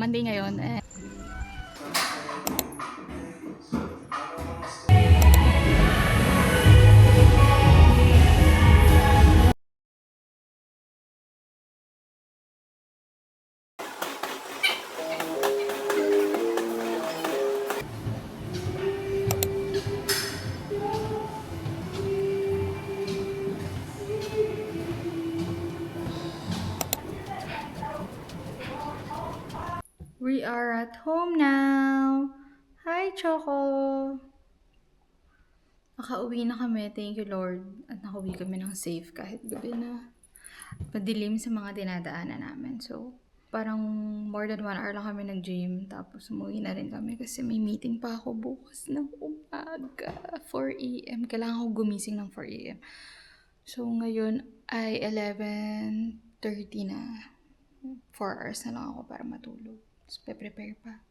Monday ngayon. We are at home now. Hi, Choco. Nakauwi na kami. Thank you, Lord. At nakauwi kami ng safe kahit gabi na. Madilim sa mga dinadaanan namin. So, parang more than 1 hour lang kami nag-gym. Tapos umuwi na rin kami kasi may meeting pa ako bukas ng umaga. 4 a.m. Kailangan ko gumising ng 4 a.m. So, ngayon ay 11:30 na. 4 hours na lang ako para matulog. Tapos, prepare pa.